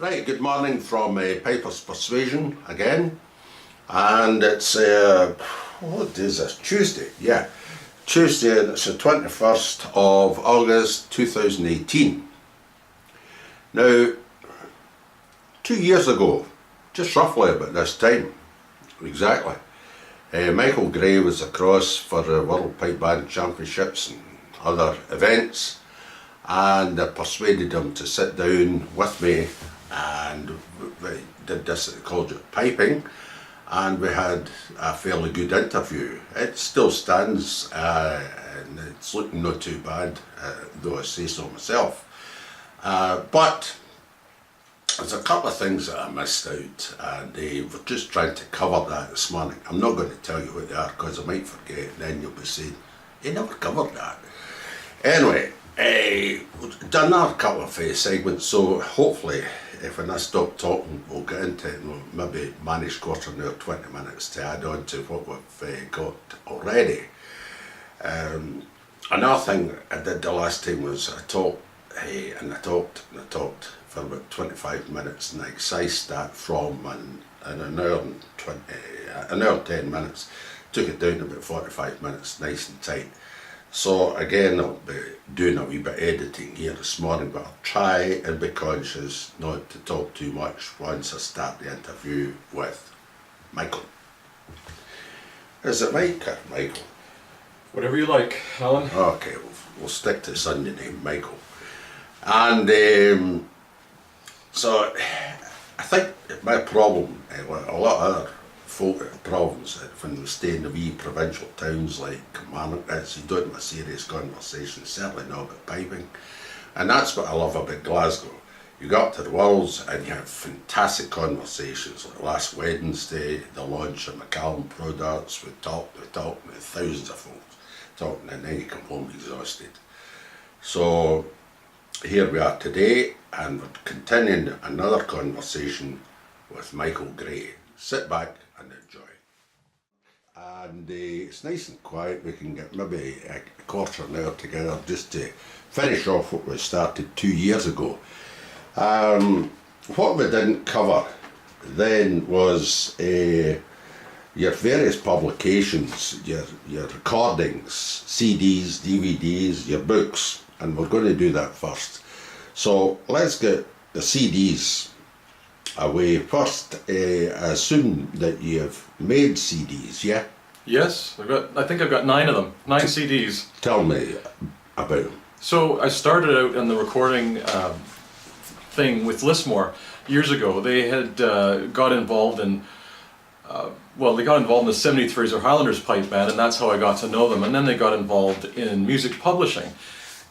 Right, good morning from Pipers'Persuasion again, and it's what day is this? Tuesday, yeah, Tuesday, and it's the 21st of August 2018. Now, 2 years ago, just roughly about this time, exactly, Michael Gray was across for the World Pipe Band Championships and other events, and I persuaded him to sit down with me, and we did this at the College of Piping, and we had a fairly good interview. It still stands, and it's looking not too bad, though I say so myself. But there's a couple of things that I missed out, and we're just trying to cover that this morning. I'm not going to tell you what they are because I might forget, and then you'll be saying, "You never covered that." Anyway, we've done a couple of segments, so hopefully, when I stop talking, we'll get into it and we'll maybe manage quarter an hour, 20 minutes to add on to what we've got already. Another thing I did the last time was I talked for about 25 minutes, and I excised that from an hour and 10 minutes, took it down to about 45 minutes, nice and tight. So again, I'll be doing a wee bit of editing here this morning, but I'll try and be conscious not to talk too much once I start the interview with Michael. Is it Mike or Michael? Whatever you like, Alan. Okay, we'll stick to Sunday name, Michael. And so I think my problem, like a lot of other folk problems, when we stay in the wee provincial towns like Kilmarnock, you don't have a serious conversation, certainly not about piping. And that's what I love about Glasgow. You go up to the Worlds and you have fantastic conversations. Like last Wednesday, the launch of McCallum products, we talked with thousands of folks talking, and then you come home exhausted. So here we are today, and we're continuing another conversation with Michael Gray. Sit back and enjoy. And it's nice and quiet. We can get maybe a quarter an hour together just to finish off what we started 2 years ago. What we didn't cover then was your various publications, your recordings, CDs, DVDs, your books, and we're going to do that first. So let's get the CDs away first. I assume that you've made CDs, yeah? Yes, I think I've got 9 of them, 9 CDs. Tell me about them. So I started out in the recording thing with Lismore years ago. They had got involved in, they got involved in the 73s or Highlanders Pipe Band, and that's how I got to know them. And then they got involved in music publishing.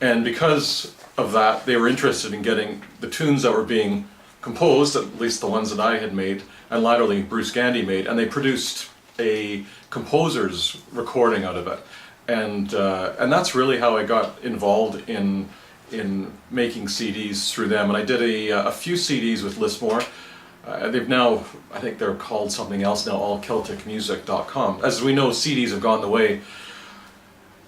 And because of that, they were interested in getting the tunes that were being composed, at least the ones that I had made, and latterly Bruce Gandy made, and they produced a composer's recording out of it. And that's really how I got involved in making CDs through them. And I did a few CDs with Lismore. They've now, I think they're called something else now, allcelticmusic.com. As we know, CDs have gone the way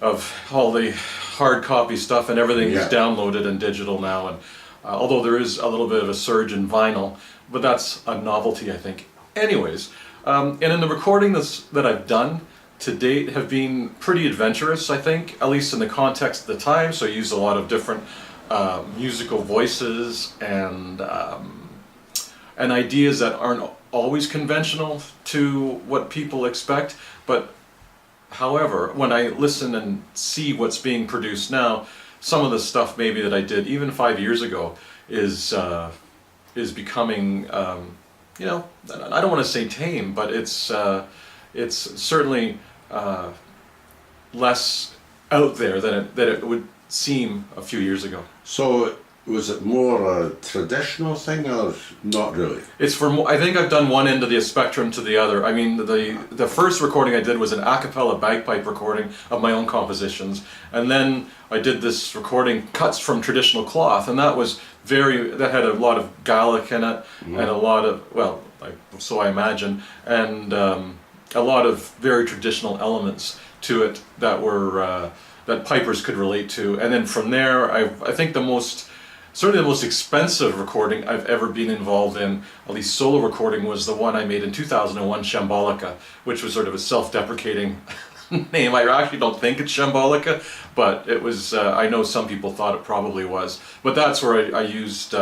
of all the hard copy stuff, and everything is downloaded and digital now. And although there is a little bit of a surge in vinyl, but that's a novelty, I think. Anyways, and in the recordings that I've done to date have been pretty adventurous, I think, at least in the context of the time. So I used a lot of different musical voices and ideas that aren't always conventional to what people expect. But however, when I listen and see what's being produced now, some of the stuff maybe that I did even 5 years ago is becoming, I don't want to say tame, but it's certainly less out there than it would seem a few years ago. So was it more a traditional thing or not really? It's for I think I've done one end of the spectrum to the other. I mean, the first recording I did was an a cappella bagpipe recording of my own compositions, and then I did this recording cuts from traditional cloth, and that had a lot of Gaelic in it, and a lot of, so I imagine, and a lot of very traditional elements to it that were that pipers could relate to. And then from there, I think the most certainly the most expensive recording I've ever been involved in, at least solo recording, was the one I made in 2001, Shambolica, which was sort of a self-deprecating name. I actually don't think it's Shambolica, but it was, I know some people thought it probably was. But that's where I used,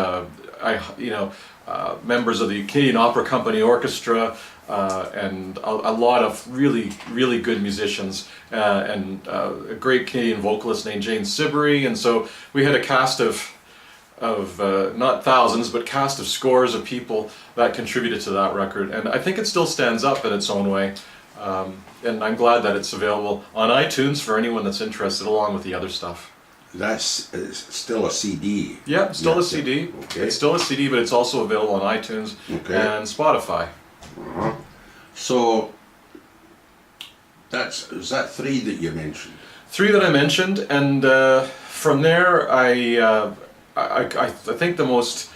members of the Canadian Opera Company Orchestra, and a lot of really, really good musicians, and a great Canadian vocalist named Jane Siberry. And so we had a cast of not thousands, but cast of scores of people that contributed to that record. And I think it still stands up in its own way. And I'm glad that it's available on iTunes for anyone that's interested, along with the other stuff. That's still a CD. Yeah, still a CD. Okay. It's still a CD, but it's also available on iTunes and Spotify. So is that 3 that you mentioned? 3 that I mentioned, and from there I think the most.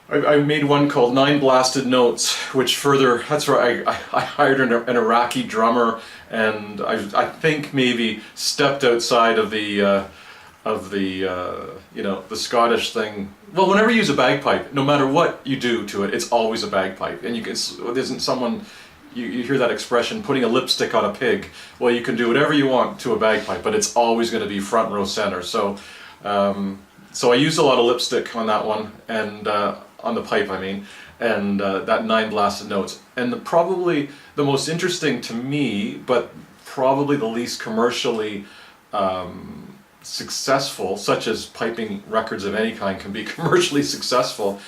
I made one called 9 Blasted Notes, which that's where I hired an Iraqi drummer, and I think maybe stepped outside of the the Scottish thing. Well, whenever you use a bagpipe, no matter what you do to it, it's always a bagpipe. And it isn't someone, you hear that expression, putting a lipstick on a pig. Well, you can do whatever you want to a bagpipe, but it's always going to be front row center. So I used a lot of lipstick on that one, and on the pipe, I mean, and that 9 Blasted Notes. And probably the most interesting to me, but probably the least commercially successful, such as piping records of any kind can be commercially successful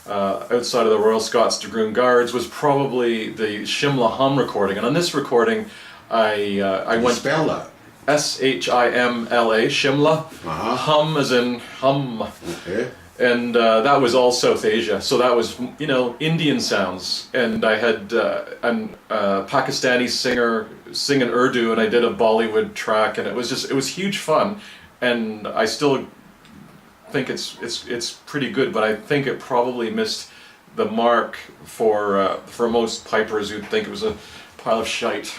outside of the Royal Scots Dragoon Guards, was probably the Shimla Hum recording. And on this recording, I went... Spell that? Shimla, Shimla. Hum as in hum. Okay. And that was all South Asia, so that was, Indian sounds. And I had a Pakistani singer singing Urdu, and I did a Bollywood track, and it was huge fun. And I still think it's pretty good, but I think it probably missed the mark for most pipers who'd think it was a pile of shite.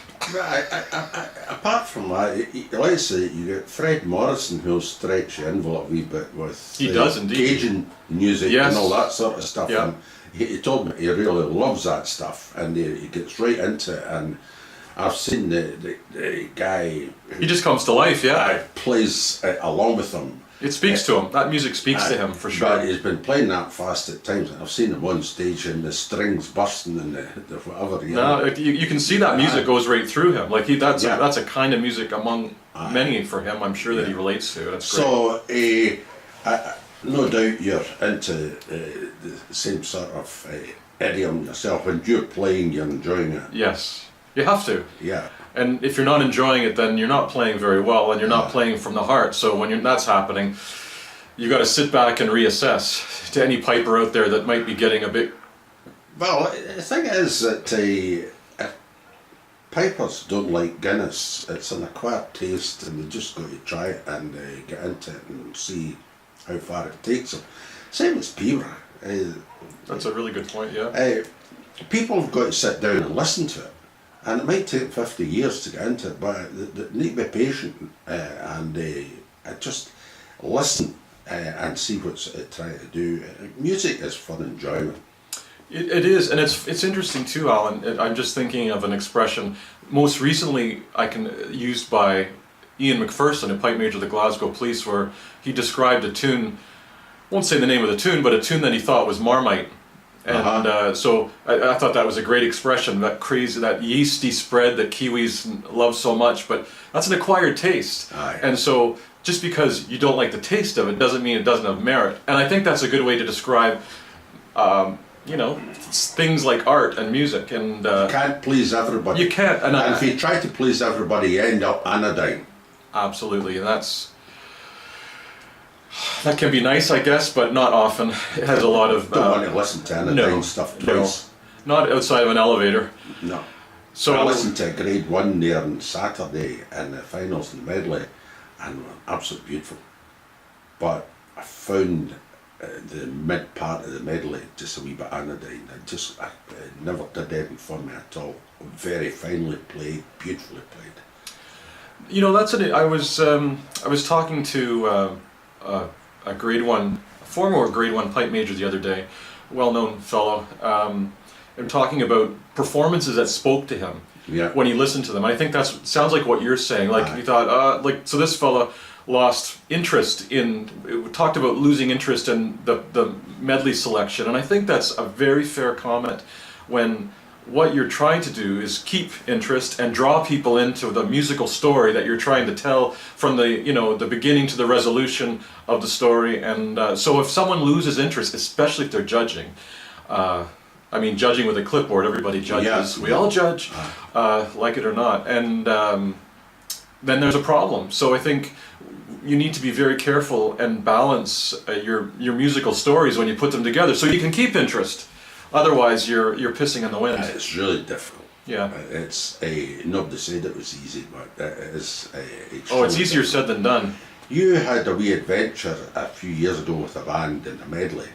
Apart from that, let's say you get Fred Morrison, who'll stretch the envelope a wee bit with He does indeed. Cajun music and all that sort of stuff. Yeah. And he told me he really loves that stuff, and he gets right into it. And I've seen the guy He just comes to life, yeah. plays along with him. It speaks to him. That music speaks to him, for sure. But he's been playing that fast at times. I've seen him on stage and the strings bursting and the whatever. No, you can see that music goes right through him. Like that's a kind of music among many for him. I'm sure that he relates to. That's great. So, no doubt you're into the same sort of idiom yourself. When you're playing, you're enjoying it. Yes, you have to. Yeah. And if you're not enjoying it, then you're not playing very well, and you're not playing from the heart. So when that's happening, you got to sit back and reassess. To any piper out there that might be getting a bit... Well, the thing is that pipers don't like Guinness. It's an acquired taste, and they just got to try it and get into it and see how far it takes them. Same as beer. That's a really good point, yeah. People have got to sit down and listen to it. And it might take 50 years to get into it, but they need to be patient and just listen and see what's it trying to do. Music is fun enjoyment. It is, and it's interesting too, Alan. I'm just thinking of an expression most recently used by Ian McPherson, a pipe major of the Glasgow Police, where he described a tune, won't say the name of the tune, but a tune that he thought was Marmite. And so I thought that was a great expression, that crazy, that yeasty spread that Kiwis love so much, but that's an acquired taste. And so just because you don't like the taste of it doesn't mean it doesn't have merit. And I think that's a good way to describe, things like art and music. And you can't please everybody. You can't. And if you try to please everybody, you end up anodyne. Absolutely, and that can be nice, I guess, but not often. It has a lot of... Don't want to listen to anodyne stuff twice. No, not outside of an elevator. No. So I listened to grade 1 there on Saturday in the finals in the medley, and they were absolutely beautiful. But I found the mid part of the medley just a wee bit anodyne. It never did anything for me at all. Very finely played, beautifully played. That's I was talking to a grade one, former grade one pipe major the other day, well-known fellow, and talking about performances that spoke to him Yeah. when he listened to them. I think that's sounds like what you're saying. Like Aye. you thought, so this fella lost interest in, talked about losing interest in the medley selection, and I think that's a very fair comment when what you're trying to do is keep interest and draw people into the musical story that you're trying to tell from the beginning to the resolution of the story. And so if someone loses interest, especially if they're judging, judging with a clipboard, everybody judges. Yeah. We all judge, like it or not. And then there's a problem. So I think you need to be very careful and balance your musical stories when you put them together so you can keep interest. Otherwise, you're pissing in the wind. It's really difficult. Yeah. It's nobody said it was easy, but it is. Oh, it's easier said than done. You had a wee adventure a few years ago with a band in a medley.